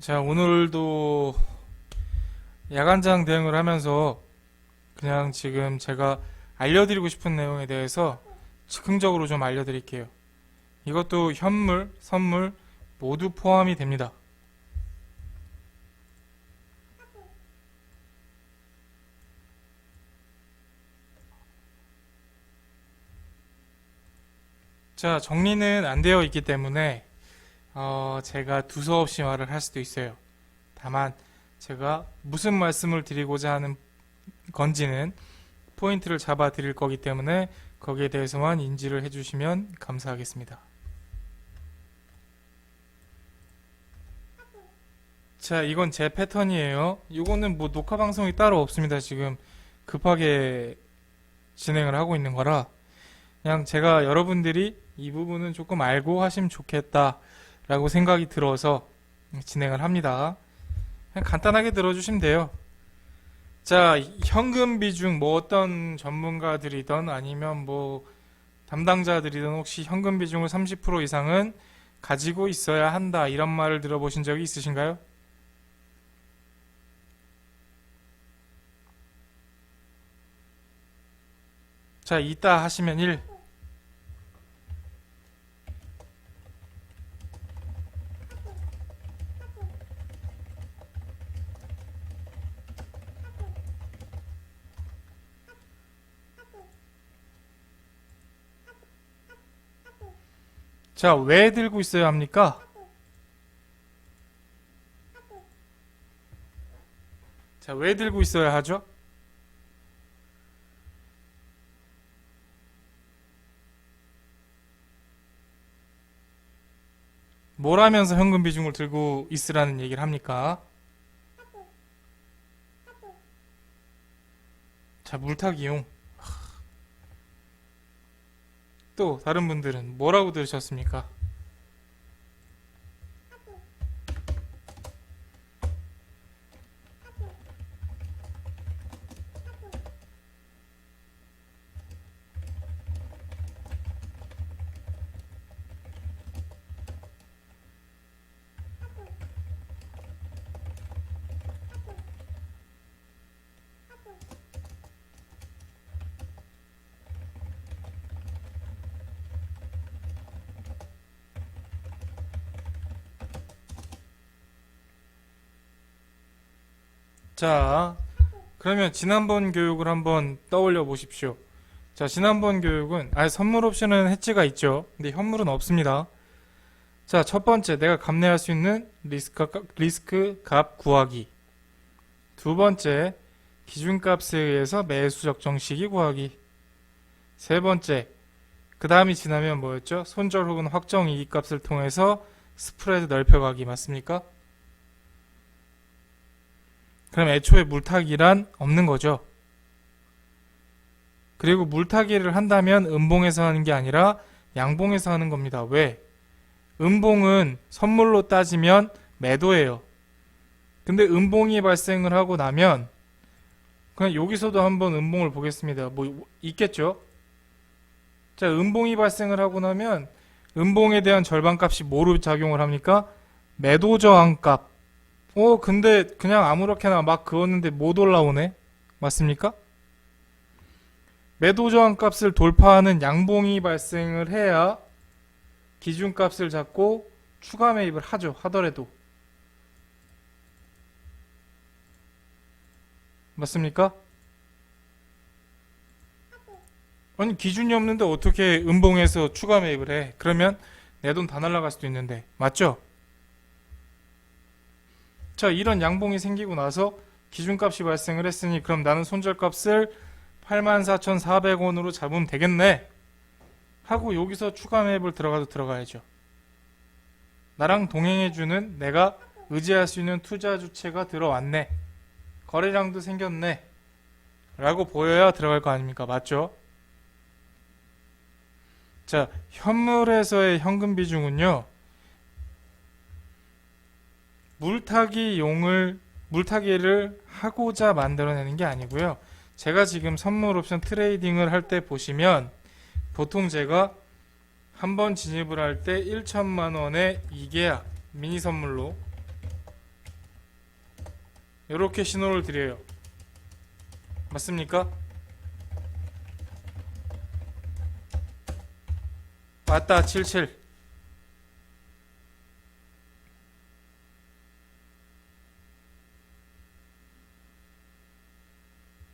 자, 오늘도 야간장 대응을 하면서 그냥 지금 제가 알려드리고 싶은 내용에 대해서 즉흥적으로 좀 알려드릴게요. 이것도 현물, 선물 모두 포함이 됩니다. 자, 정리는 안 되어 있기 때문에 제가 두서없이 말을 할 수도 있어요. 다만 제가 무슨 말씀을 드리고자 하는 건지는 포인트를 잡아 드릴 거기 때문에 거기에 대해서만 인지를 해주시면 감사하겠습니다. 자, 이건 제 패턴이에요. 이거는 뭐 녹화 방송이 따로 없습니다. 지금 급하게 진행을 하고 있는 거라 그냥 제가 여러분들이 이 부분은 조금 알고 하시면 좋겠다 라고 생각이 들어서 진행을 합니다. 그냥 간단하게 들어주시면 돼요. 자, 현금 비중 뭐 어떤 전문가들이든 아니면 뭐 담당자들이든 혹시 현금 비중을 30% 이상은 가지고 있어야 한다 이런 말을 들어보신 적이 있으신가요? 자, 있다 하시면 1. 자, 왜 들고 있어야 합니까? 자, 왜 들고 있어야 하죠? 뭘 하면서 현금 비중을 들고 있으라는 얘기를 합니까? 자, 물타기용. 또 다른 분들은 뭐라고 들으셨습니까? 자, 그러면 지난번 교육을 한번 떠올려 보십시오. 자, 지난번 교육은 선물 옵션은 해지가 있죠. 근데 현물은 없습니다. 자, 첫 번째 내가 감내할 수 있는 리스크 값 구하기. 두 번째 기준값에 의해서 매수 적정 시기 구하기. 세 번째 그 다음이 지나면 뭐였죠? 손절 혹은 확정 이익값을 통해서 스프레드 넓혀가기 맞습니까? 그럼 애초에 물타기란 없는 거죠. 그리고 물타기를 한다면 음봉에서 하는 게 아니라 양봉에서 하는 겁니다. 왜? 음봉은 선물로 따지면 매도예요. 근데 음봉이 발생을 하고 나면 그냥 여기서도 한번 음봉을 보겠습니다. 뭐 있겠죠? 자, 음봉이 발생을 하고 나면 음봉에 대한 절반값이 뭐로 작용을 합니까? 매도 저항값. 근데 그냥 아무렇게나 막 그었는데 못 올라오네? 맞습니까? 매도 저항값을 돌파하는 양봉이 발생을 해야 기준값을 잡고 추가 매입을 하죠. 하더라도. 맞습니까? 아니, 기준이 없는데 어떻게 음봉에서 추가 매입을 해? 그러면 내 돈 다 날라갈 수도 있는데. 맞죠? 자, 이런 양봉이 생기고 나서 기준값이 발생을 했으니 그럼 나는 손절값을 84,400원으로 잡으면 되겠네 하고 여기서 추가 매입을 들어가도 들어가야죠. 나랑 동행해주는 내가 의지할 수 있는 투자 주체가 들어왔네, 거래량도 생겼네 라고 보여야 들어갈 거 아닙니까? 맞죠? 자, 현물에서의 현금 비중은요, 물타기를 하고자 만들어내는 게 아니고요. 제가 지금 선물 옵션 트레이딩을 할 때 보시면 보통 제가 한 번 진입을 할 때 1천만 원의 2계약 미니 선물로 이렇게 신호를 드려요. 맞습니까? 맞다. 77.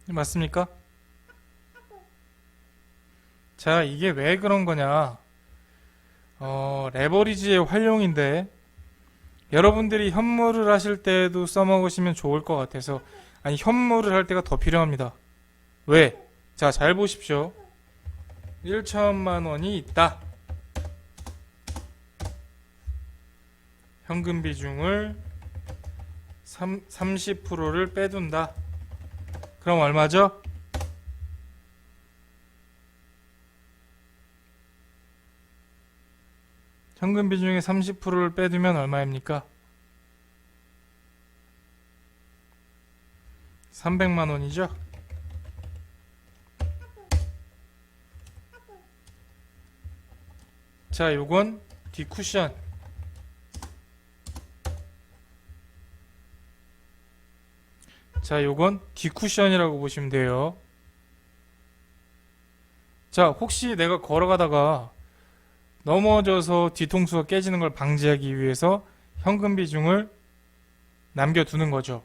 맞습니까? 자, 이게 왜 그런 거냐? 레버리지의 활용인데 여러분들이 현물을 하실 때도 써먹으시면 좋을 것 같아서, 아니, 현물을 할 때가 더 필요합니다. 왜? 자, 잘 보십시오. 1천만 원이 있다. 현금 비중을 30%를 빼둔다. 그럼 얼마죠? 현금 비중의 30%를 빼두면 얼마입니까? 300만 원이죠? 자, 요건 디쿠션. 자, 요건 디쿠션이라고 보시면 돼요. 자, 혹시 내가 걸어가다가 넘어져서 뒤통수가 깨지는 걸 방지하기 위해서 현금 비중을 남겨두는 거죠.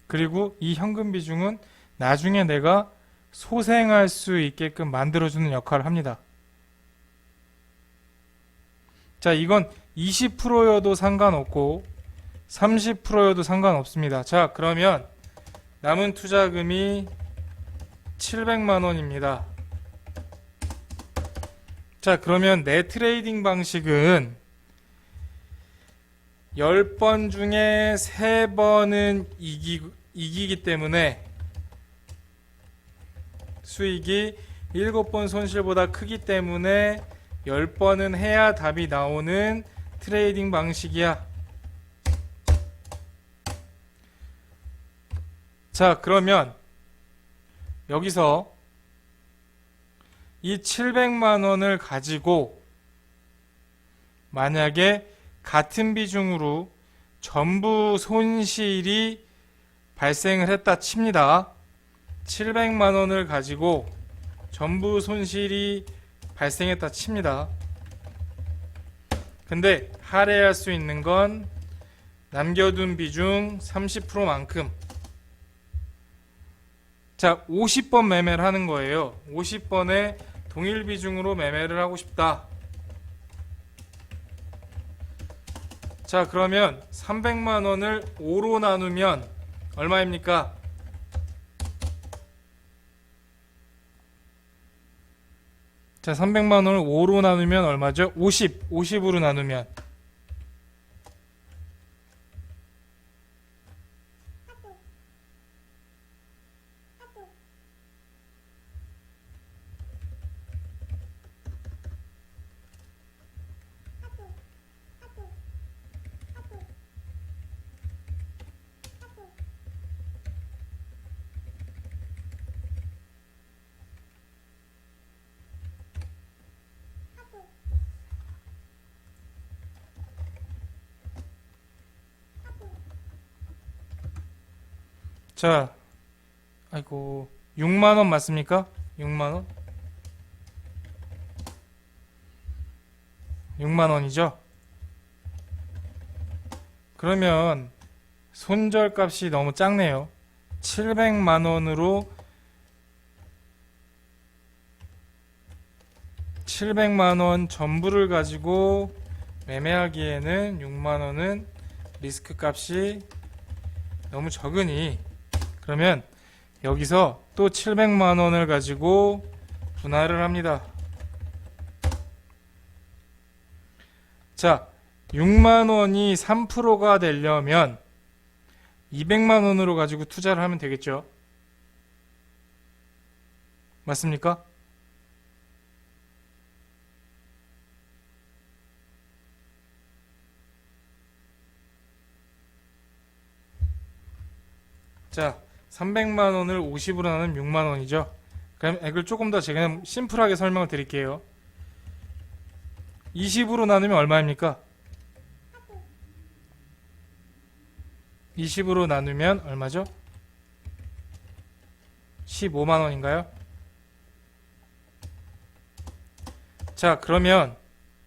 그리고 이 현금 비중은 나중에 내가 소생할 수 있게끔 만들어주는 역할을 합니다. 자, 이건 20%여도 상관없고 30%여도 상관없습니다. 자, 그러면 남은 투자금이 700만 원입니다. 자, 그러면 내 트레이딩 방식은 10번 중에 3번은 이기기 때문에 수익이 7번 손실보다 크기 때문에 10번은 해야 답이 나오는 트레이딩 방식이야. 자, 그러면 여기서 이 700만 원을 가지고 만약에 같은 비중으로 전부 손실이 발생을 했다 칩니다. 700만 원을 가지고 전부 손실이 발생했다 칩니다. 근데 할애할 수 있는 건 남겨둔 비중 30%만큼. 자, 50번 매매를 하는 거예요. 50번에 동일 비중으로 매매를 하고 싶다. 자, 그러면 300만 원을 5로 나누면 얼마입니까? 자, 300만 원을 5로 나누면 얼마죠? 50으로 나누면 자, 아이고, 6만 원 맞습니까? 6만 원? 6만 원이죠? 그러면 손절값이 너무 작네요. 700만 원으로 700만 원 전부를 가지고 매매하기에는 6만 원은 리스크 값이 너무 적으니, 그러면 여기서 또 700만 원을 가지고 분할을 합니다. 자, 6만 원이 3%가 되려면 200만 원으로 가지고 투자를 하면 되겠죠? 맞습니까? 자, 300만 원을 50으로 나누면 6만 원이죠. 그럼 이걸 조금 더 제가 심플하게 설명을 드릴게요. 20으로 나누면 얼마입니까? 20으로 나누면 얼마죠? 15만원인가요? 자, 그러면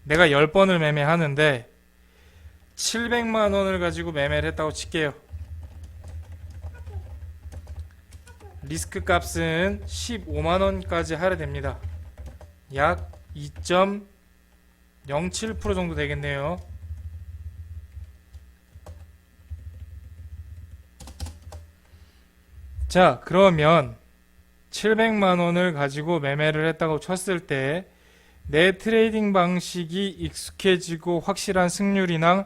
내가 10번을 매매하는데 700만원을 가지고 매매를 했다고 칠게요. 리스크 값은 15만원까지 할애됩니다. 약 2.07% 정도 되겠네요. 자, 그러면 700만원을 가지고 매매를 했다고 쳤을 때 내 트레이딩 방식이 익숙해지고 확실한 승률이랑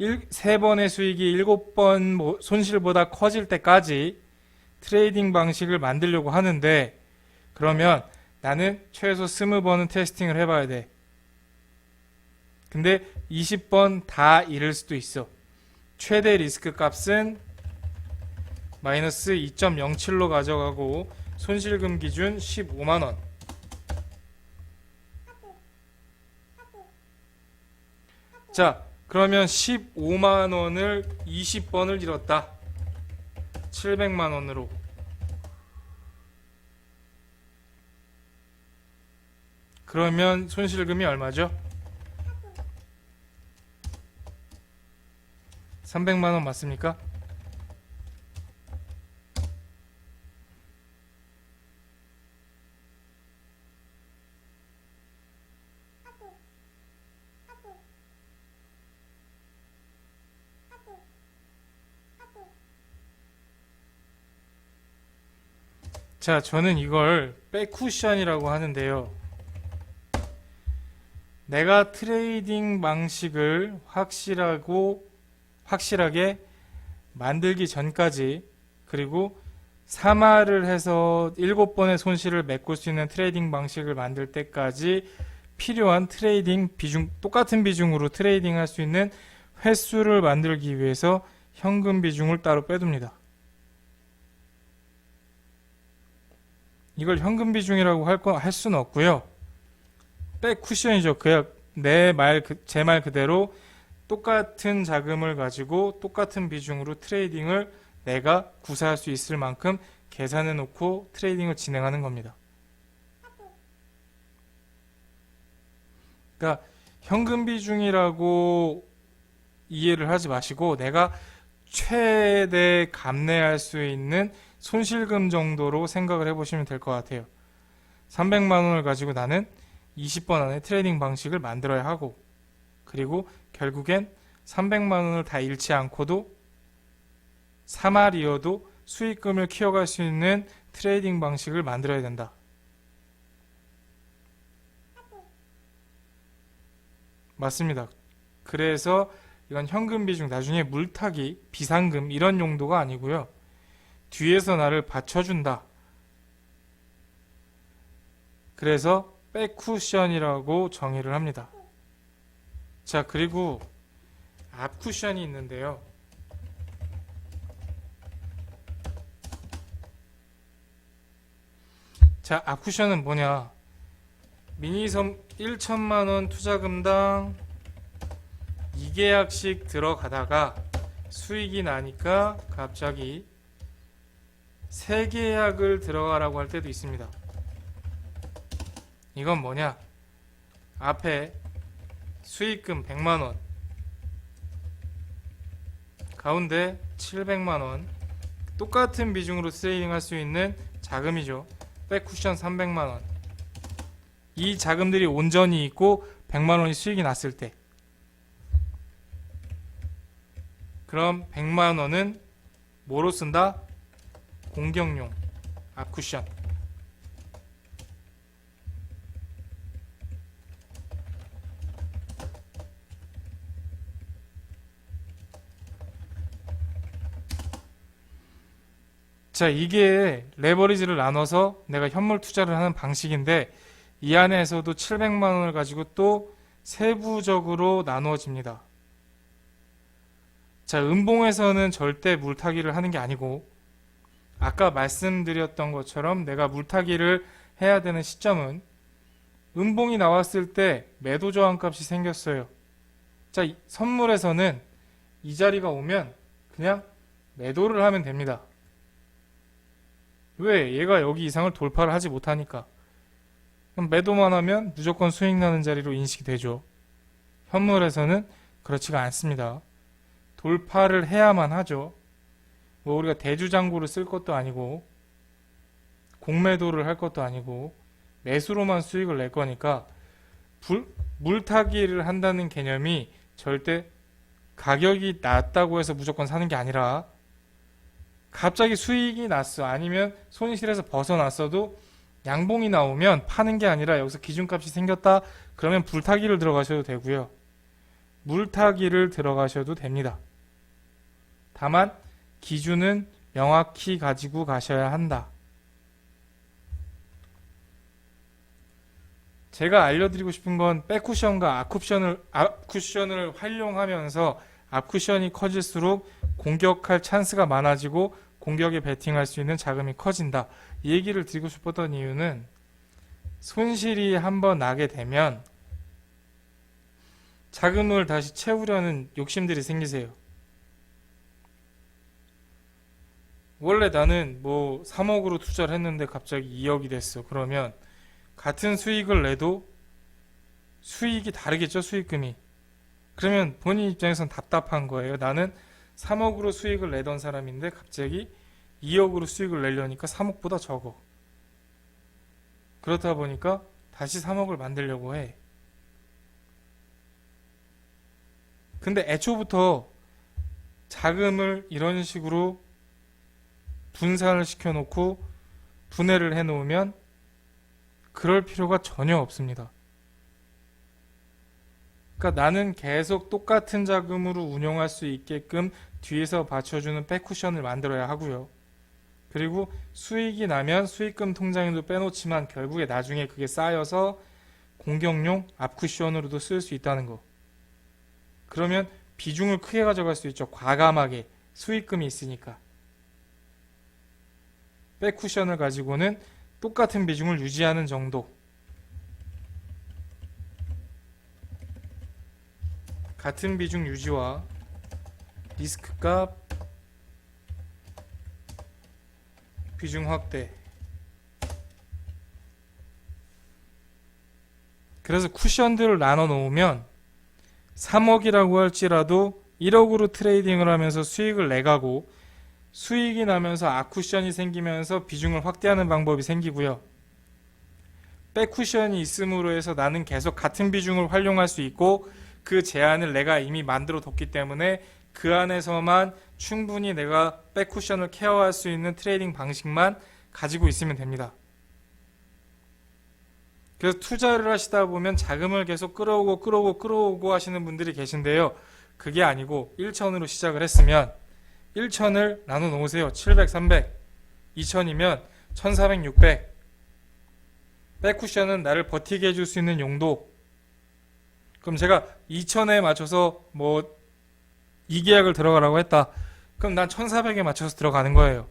3번의 수익이 7번 손실보다 커질 때까지 트레이딩 방식을 만들려고 하는데, 그러면 나는 최소 20번은 테스팅을 해봐야 돼. 근데 20번 다 잃을 수도 있어. 최대 리스크 값은 마이너스 2.07로 가져가고 손실금 기준 15만원. 자, 그러면 15만원을 20번을 잃었다. 700만원으로. 그러면 손실금이 얼마죠? 300만원 맞습니까? 자, 저는 이걸 백쿠션이라고 하는데요. 내가 트레이딩 방식을 확실하게 만들기 전까지, 그리고 사마를 해서 7번의 손실을 메꿀 수 있는 트레이딩 방식을 만들 때까지 필요한 트레이딩 비중, 똑같은 비중으로 트레이딩 할 수 있는 횟수를 만들기 위해서 현금 비중을 따로 빼둡니다. 이걸 현금 비중이라고 할 수는 없고요. 백 쿠션이죠. 그냥 제 말 그대로 똑같은 자금을 가지고 똑같은 비중으로 트레이딩을 내가 구사할 수 있을 만큼 계산해 놓고 트레이딩을 진행하는 겁니다. 그러니까 현금 비중이라고 이해를 하지 마시고 내가 최대 감내할 수 있는 손실금 정도로 생각을 해보시면 될 것 같아요. 300만원을 가지고 나는 20번 안에 트레이딩 방식을 만들어야 하고, 그리고 결국엔 300만원을 다 잃지 않고도 3알이어도 수익금을 키워갈 수 있는 트레이딩 방식을 만들어야 된다. 맞습니다. 그래서 이건 현금 비중, 나중에 물타기, 비상금 이런 용도가 아니고요. 뒤에서 나를 받쳐준다. 그래서 백쿠션이라고 정의를 합니다. 자, 그리고 앞쿠션이 있는데요. 자, 앞쿠션은 뭐냐? 미니섬 1천만원 투자금당 2계약씩 들어가다가 수익이 나니까 갑자기 3계약을 들어가라고 할 때도 있습니다. 이건 뭐냐? 앞에 수익금 100만원, 가운데 700만원, 똑같은 비중으로 트레이딩 할 수 있는 자금이죠. 백쿠션 300만원. 이 자금들이 온전히 있고 100만원이 수익이 났을 때, 그럼 100만원은 뭐로 쓴다? 공격용, 앞쿠션. 자, 이게 레버리지를 나눠서 내가 현물 투자를 하는 방식인데, 이 안에서도 700만원을 가지고 또 세부적으로 나누어집니다. 자, 음봉에서는 절대 물타기를 하는 게 아니고, 아까 말씀드렸던 것처럼 내가 물타기를 해야 되는 시점은 음봉이 나왔을 때 매도 저항값이 생겼어요. 자, 선물에서는 이 자리가 오면 그냥 매도를 하면 됩니다. 왜? 얘가 여기 이상을 돌파를 하지 못하니까. 그럼 매도만 하면 무조건 수익 나는 자리로 인식이 되죠. 현물에서는 그렇지가 않습니다. 돌파를 해야만 하죠. 뭐 우리가 대주장구를 쓸 것도 아니고 공매도를 할 것도 아니고 매수로만 수익을 낼 거니까 물타기를 한다는 개념이 절대 가격이 낮다고 해서 무조건 사는 게 아니라 갑자기 수익이 났어. 아니면 손실에서 벗어났어도 양봉이 나오면 파는 게 아니라 여기서 기준값이 생겼다. 그러면 불타기를 들어가셔도 되고요. 물타기를 들어가셔도 됩니다. 다만 기준은 명확히 가지고 가셔야 한다. 제가 알려드리고 싶은 건 백쿠션과 앞쿠션을 활용하면서 앞쿠션이 커질수록 공격할 찬스가 많아지고 공격에 베팅할 수 있는 자금이 커진다. 이 얘기를 드리고 싶었던 이유는 손실이 한번 나게 되면 자금을 다시 채우려는 욕심들이 생기세요. 원래 나는 뭐 3억으로 투자를 했는데 갑자기 2억이 됐어. 그러면 같은 수익을 내도 수익이 다르겠죠, 수익금이. 그러면 본인 입장에선 답답한 거예요. 나는 3억으로 수익을 내던 사람인데 갑자기 2억으로 수익을 내려니까 3억보다 적어. 그렇다 보니까 다시 3억을 만들려고 해. 근데 애초부터 자금을 이런 식으로 분산을 시켜놓고 분해를 해놓으면 그럴 필요가 전혀 없습니다. 그러니까 나는 계속 똑같은 자금으로 운용할 수 있게끔 뒤에서 받쳐주는 백쿠션을 만들어야 하고요. 그리고 수익이 나면 수익금 통장에도 빼놓지만 결국에 나중에 그게 쌓여서 공격용 앞쿠션으로도 쓸 수 있다는 거. 그러면 비중을 크게 가져갈 수 있죠. 과감하게 수익금이 있으니까. 백쿠션을 가지고는 똑같은 비중을 유지하는 정도. 같은 비중 유지와 리스크 값 비중 확대. 그래서 쿠션들을 나눠 놓으면 3억이라고 할지라도 1억으로 트레이딩을 하면서 수익을 내가고 수익이 나면서 앞쿠션이 생기면서 비중을 확대하는 방법이 생기고요. 백쿠션이 있음으로 해서 나는 계속 같은 비중을 활용할 수 있고 그 제한을 내가 이미 만들어 뒀기 때문에 그 안에서만 충분히 내가 백쿠션을 케어할 수 있는 트레이딩 방식만 가지고 있으면 됩니다. 그래서 투자를 하시다 보면 자금을 계속 끌어오고 하시는 분들이 계신데요. 그게 아니고 1천으로 시작을 했으면 1천을 나눠 놓으세요. 700, 300, 2천이면 1400, 600. 백쿠션은 나를 버티게 해줄 수 있는 용도. 그럼 제가 2천에 맞춰서 뭐 2계약을 들어가라고 했다. 그럼 난 1400에 맞춰서 들어가는 거예요.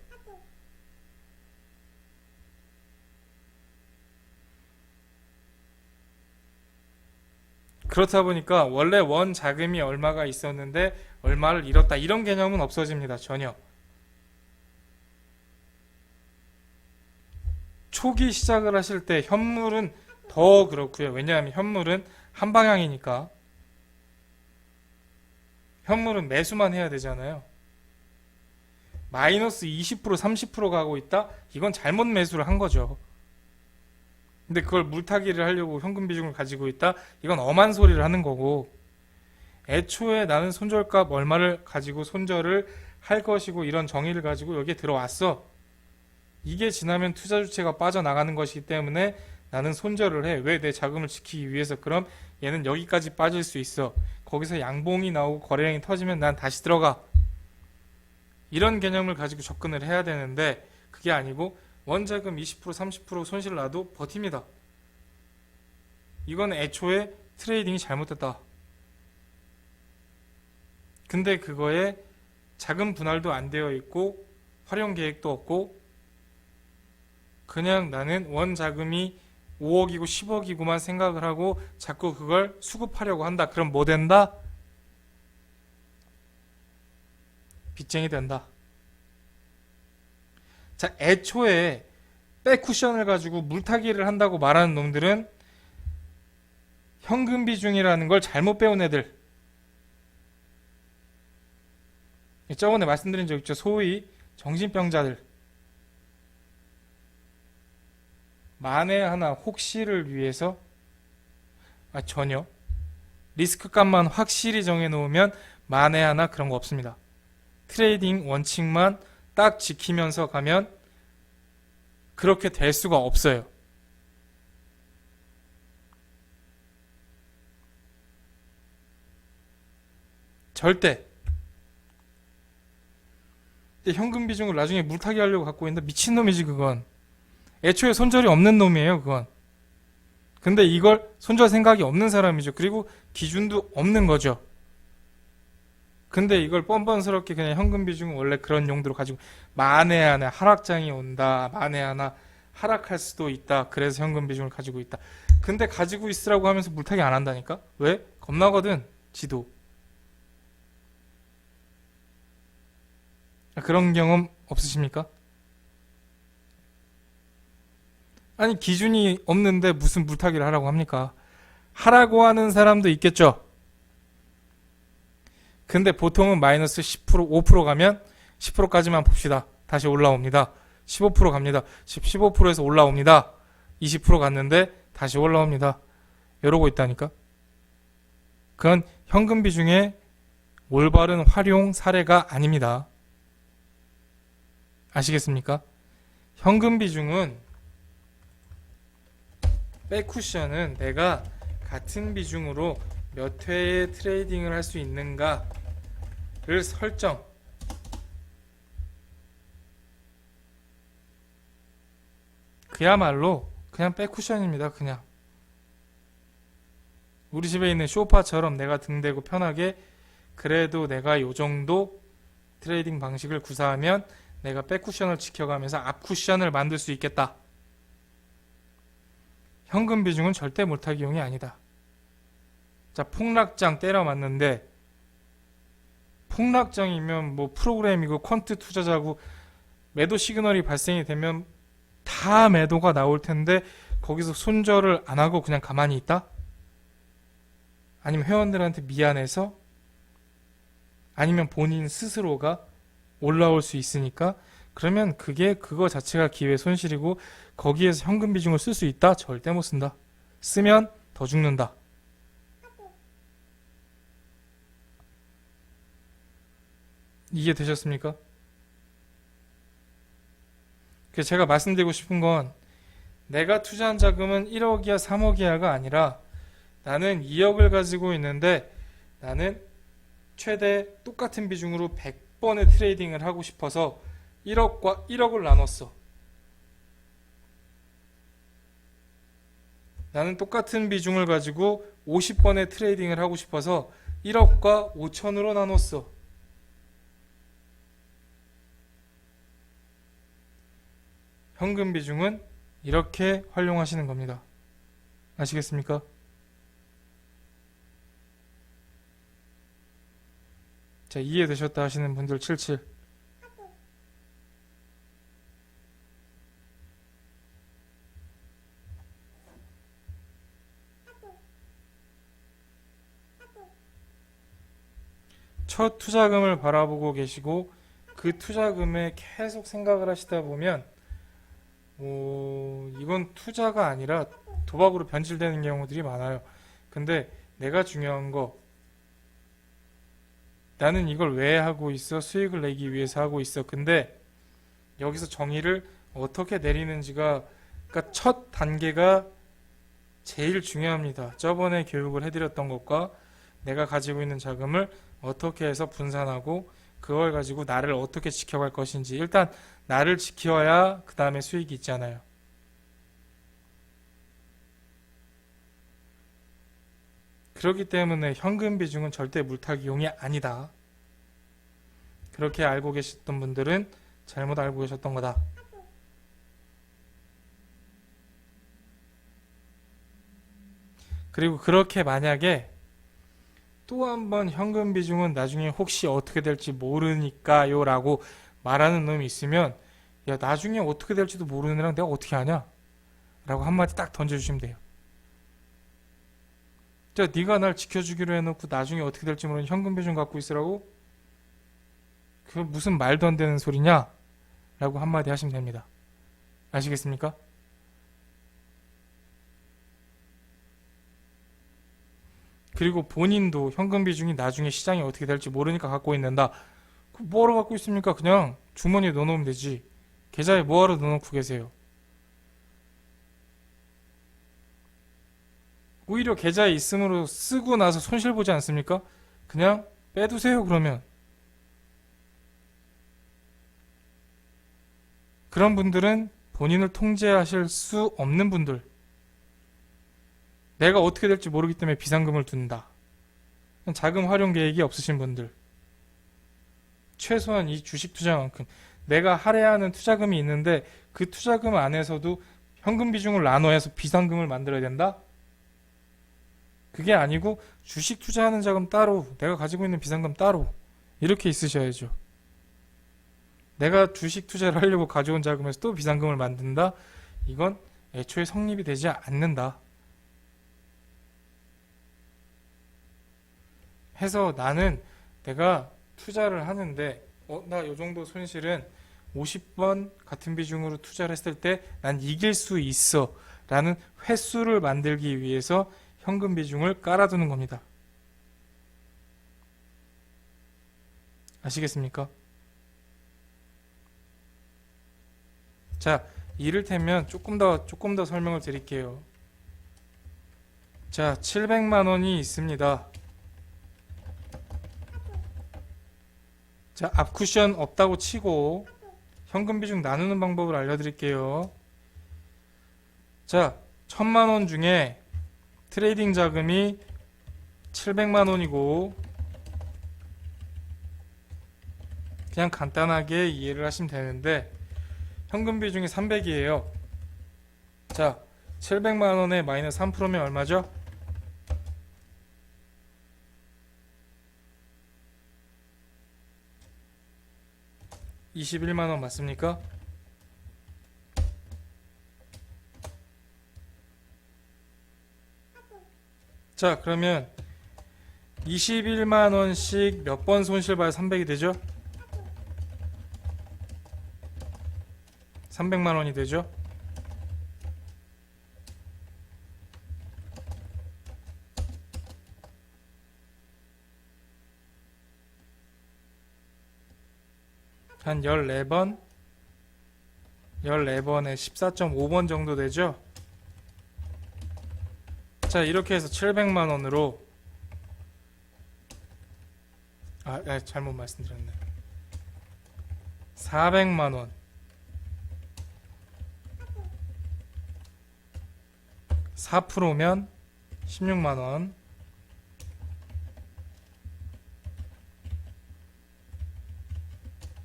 그렇다 보니까 원래 원 자금이 얼마가 있었는데 얼마를 잃었다. 이런 개념은 없어집니다. 전혀. 초기 시작을 하실 때 현물은 더 그렇고요. 왜냐하면 현물은 한 방향이니까. 현물은 매수만 해야 되잖아요. 마이너스 20%, 30% 가고 있다? 이건 잘못 매수를 한 거죠. 근데 그걸 물타기를 하려고 현금 비중을 가지고 있다? 이건 엄한 소리를 하는 거고, 애초에 나는 손절값 얼마를 가지고 손절을 할 것이고 이런 정의를 가지고 여기에 들어왔어. 이게 지나면 투자 주체가 빠져나가는 것이기 때문에 나는 손절을 해. 왜? 내 자금을 지키기 위해서. 그럼 얘는 여기까지 빠질 수 있어. 거기서 양봉이 나오고 거래량이 터지면 난 다시 들어가. 이런 개념을 가지고 접근을 해야 되는데 그게 아니고 원자금 20%, 30% 손실 나도 버팁니다. 이건 애초에 트레이딩이 잘못됐다. 근데 그거에 자금 분할도 안 되어 있고 활용 계획도 없고 그냥 나는 원 자금이 5억이고 10억이고만 생각을 하고 자꾸 그걸 수급하려고 한다. 그럼 뭐 된다? 빚쟁이 된다. 자, 애초에 백쿠션을 가지고 물타기를 한다고 말하는 놈들은 현금 비중이라는 걸 잘못 배운 애들. 저번에 말씀드린 적 있죠. 소위 정신병자들. 만에 하나 혹시를 위해서 전혀 리스크값만 확실히 정해놓으면 만에 하나 그런 거 없습니다. 트레이딩 원칙만 딱 지키면서 가면 그렇게 될 수가 없어요. 절대. 현금 비중을 나중에 물타기 하려고 갖고 있는데 미친놈이지 그건. 애초에 손절이 없는 놈이에요 그건. 근데 이걸 손절 생각이 없는 사람이죠. 그리고 기준도 없는 거죠. 근데 이걸 뻔뻔스럽게 그냥 현금 비중은 원래 그런 용도로 가지고 만에 하나 하락장이 온다. 만에 하나 하락할 수도 있다. 그래서 현금 비중을 가지고 있다. 근데 가지고 있으라고 하면서 물타기 안 한다니까? 왜? 겁나거든. 지도. 그런 경험 없으십니까? 아니 기준이 없는데 무슨 물타기를 하라고 합니까? 하라고 하는 사람도 있겠죠. 근데 보통은 마이너스 10%, 5% 가면 10%까지만 봅시다. 다시 올라옵니다. 15% 갑니다. 15%에서 올라옵니다. 20% 갔는데 다시 올라옵니다. 이러고 있다니까. 그건 현금 비중의 올바른 활용 사례가 아닙니다. 아시겠습니까? 현금 비중은 백쿠션은 내가 같은 비중으로 몇 회의 트레이딩을 할 수 있는가를 설정. 그야말로 그냥 백쿠션입니다. 그냥 우리 집에 있는 소파처럼 내가 등 대고 편하게 그래도 내가 요 정도 트레이딩 방식을 구사하면 내가 백쿠션을 지켜가면서 앞쿠션을 만들 수 있겠다. 현금 비중은 절대 물타기용이 아니다. 자, 폭락장 때려 맞는데 폭락장이면 뭐 프로그램이고 퀀트 투자자고 매도 시그널이 발생이 되면 다 매도가 나올 텐데 거기서 손절을 안 하고 그냥 가만히 있다? 아니면 회원들한테 미안해서? 아니면 본인 스스로가 올라올 수 있으니까? 그러면 그거 자체가 기회 손실이고 거기에서 현금 비중을 쓸 수 있다? 절대 못 쓴다. 쓰면 더 죽는다. 이해되셨습니까? 그래서 제가 말씀드리고 싶은 건 내가 투자한 자금은 1억이야 3억이야가 아니라 나는 2억을 가지고 있는데 나는 최대 똑같은 비중으로 100번의 트레이딩을 하고 싶어서 1억과 1억을 나눴어. 나는 똑같은 비중을 가지고 50번의 트레이딩을 하고 싶어서 1억과 5천으로 나눴어. 현금 비중은 이렇게 활용하시는 겁니다. 아시겠습니까? 자, 이해되셨다 하시는 분들 77. 첫 투자금을 바라보고 계시고 그 투자금에 계속 생각을 하시다 보면 이건 투자가 아니라 도박으로 변질되는 경우들이 많아요. 근데 내가 중요한 거 나는 이걸 왜 하고 있어? 수익을 내기 위해서 하고 있어. 근데 여기서 정의를 어떻게 내리는지가 그러니까 첫 단계가 제일 중요합니다. 저번에 교육을 해드렸던 것과 내가 가지고 있는 자금을 어떻게 해서 분산하고 그걸 가지고 나를 어떻게 지켜갈 것인지 일단 나를 지켜야 그 다음에 수익이 있잖아요. 그렇기 때문에 현금 비중은 절대 물타기용이 아니다. 그렇게 알고 계셨던 분들은 잘못 알고 계셨던 거다. 그리고 그렇게 만약에 또 한 번 현금 비중은 나중에 혹시 어떻게 될지 모르니까요 라고 말하는 놈이 있으면, 야, 나중에 어떻게 될지도 모르는 애랑 내가 어떻게 아냐? 라고 한마디 딱 던져주시면 돼요. 자, 네가 날 지켜주기로 해놓고 나중에 어떻게 될지 모르는 현금 비중 갖고 있으라고? 그 무슨 말도 안 되는 소리냐? 라고 한마디 하시면 됩니다. 아시겠습니까? 그리고 본인도 현금 비중이 나중에 시장이 어떻게 될지 모르니까 갖고 있는다. 그 뭐하러 갖고 있습니까? 그냥 주머니에 넣어놓으면 되지. 계좌에 뭐하러 넣어놓고 계세요? 오히려 계좌에 있음으로 쓰고 나서 손실 보지 않습니까? 그냥 빼두세요, 그러면. 그런 분들은 본인을 통제하실 수 없는 분들. 내가 어떻게 될지 모르기 때문에 비상금을 둔다. 자금 활용 계획이 없으신 분들. 최소한 이 주식 투자만큼 내가 할애하는 투자금이 있는데 그 투자금 안에서도 현금 비중을 나눠서 비상금을 만들어야 된다? 그게 아니고 주식 투자하는 자금 따로, 내가 가지고 있는 비상금 따로 이렇게 있으셔야죠. 내가 주식 투자를 하려고 가져온 자금에서 또 비상금을 만든다? 이건 애초에 성립이 되지 않는다. 해서 나는 내가 투자를 하는데 나 요 정도 손실은 50번 같은 비중으로 투자를 했을 때 난 이길 수 있어 라는 횟수를 만들기 위해서 현금 비중을 깔아두는 겁니다. 아시겠습니까? 자, 이를테면 조금 더 설명을 드릴게요. 자, 700만 원이 있습니다. 자, 앞쿠션 없다고 치고 현금 비중 나누는 방법을 알려드릴게요. 자, 1000만 원 중에 트레이딩 자금이 700만 원이고 그냥 간단하게 이해를 하시면 되는데 현금 비중이 300이에요. 자, 700만 원에 마이너스 3%면 얼마죠? 21만 원 맞습니까? 자, 그러면 21만 원씩 몇 번 손실 봐야 300이 되죠? 300만 원이 되죠? 한 14번? 14번에 14.5번 정도 되죠? 자, 이렇게 해서 700만 원으로 잘못 말씀드렸네. 400만 원. 4%면 16만 원.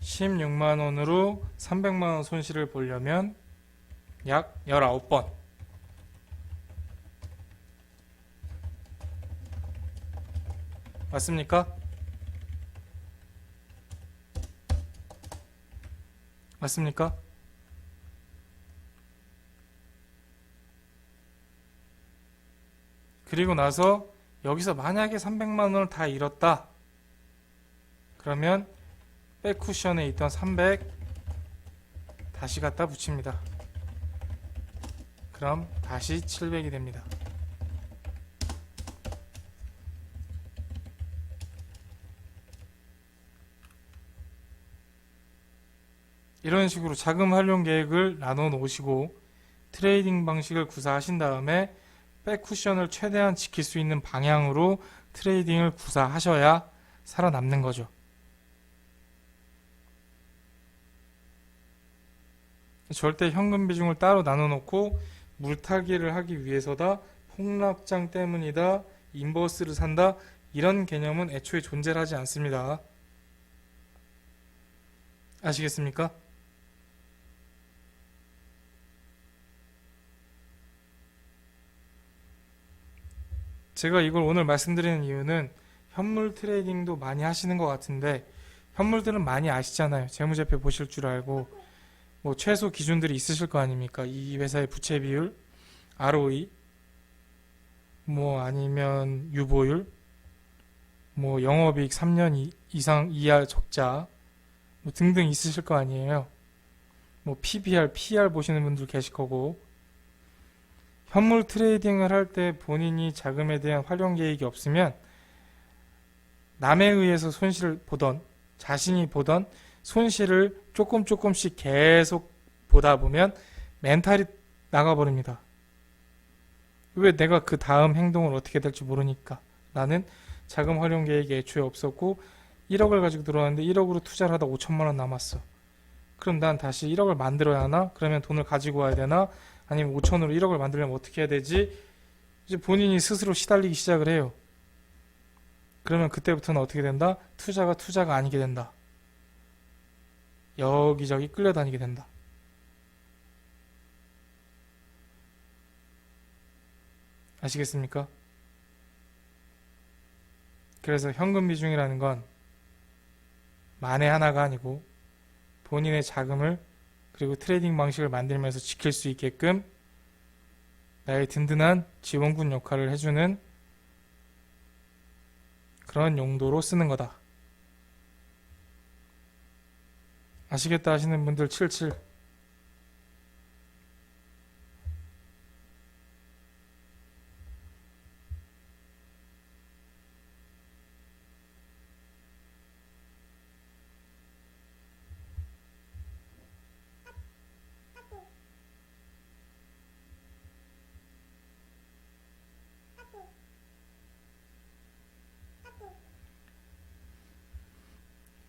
16만 원으로 300만 원 손실을 보려면 약 19번. 맞습니까? 맞습니까? 그리고 나서 여기서 만약에 300만 원을 다 잃었다. 그러면 백쿠션에 있던 300 다시 갖다 붙입니다. 그럼 다시 700이 됩니다. 이런 식으로 자금 활용 계획을 나눠 놓으시고 트레이딩 방식을 구사하신 다음에 백쿠션을 최대한 지킬 수 있는 방향으로 트레이딩을 구사하셔야 살아남는 거죠. 절대 현금 비중을 따로 나눠 놓고 물타기를 하기 위해서다, 폭락장 때문이다, 인버스를 산다, 이런 개념은 애초에 존재하지 않습니다. 아시겠습니까? 제가 이걸 오늘 말씀드리는 이유는 현물 트레이딩도 많이 하시는 것 같은데 현물들은 많이 아시잖아요. 재무제표 보실 줄 알고 뭐 최소 기준들이 있으실 거 아닙니까? 이 회사의 부채 비율, ROE, 뭐 아니면 유보율, 뭐 영업이익 3년 이상 이하 적자 뭐 등등 있으실 거 아니에요. 뭐 PBR, PR 보시는 분들 계실 거고 현물 트레이딩을 할 때 본인이 자금에 대한 활용 계획이 없으면 남에 의해서 손실을 보던 자신이 보던 손실을 조금씩 계속 보다 보면 멘탈이 나가버립니다. 왜 내가 그 다음 행동을 어떻게 될지 모르니까. 나는 자금 활용 계획이 애초에 없었고 1억을 가지고 들어왔는데 1억으로 투자를 하다 5천만 원 남았어. 그럼 난 다시 1억을 만들어야 하나? 그러면 돈을 가지고 와야 되나? 아니면 5천으로 1억을 만들려면 어떻게 해야 되지? 이제 본인이 스스로 시달리기 시작을 해요. 그러면 그때부터는 어떻게 된다? 투자가 아니게 된다. 여기저기 끌려다니게 된다. 아시겠습니까? 그래서 현금 비중이라는 건 만에 하나가 아니고 본인의 자금을 그리고 트레이딩 방식을 만들면서 지킬 수 있게끔 나의 든든한 지원군 역할을 해주는 그런 용도로 쓰는 거다. 아시겠다 하시는 분들 77.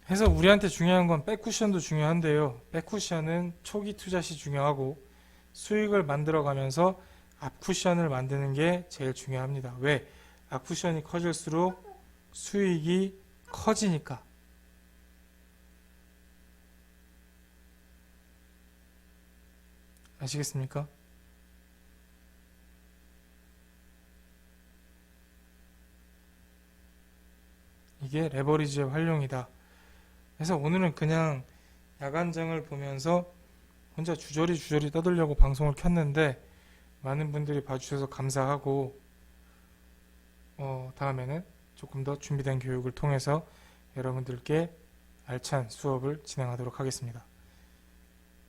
해서 우리한테 중요한 건 백쿠션도 중요한데요. 백쿠션은 초기 투자 시 중요하고 수익을 만들어가면서 앞쿠션을 만드는 게 제일 중요합니다. 왜? 앞쿠션이 커질수록 수익이 커지니까. 아시겠습니까? 이게 레버리지의 활용이다. 그래서 오늘은 그냥 야간장을 보면서 혼자 주저리 떠들려고 방송을 켰는데 많은 분들이 봐주셔서 감사하고 다음에는 조금 더 준비된 교육을 통해서 여러분들께 알찬 수업을 진행하도록 하겠습니다.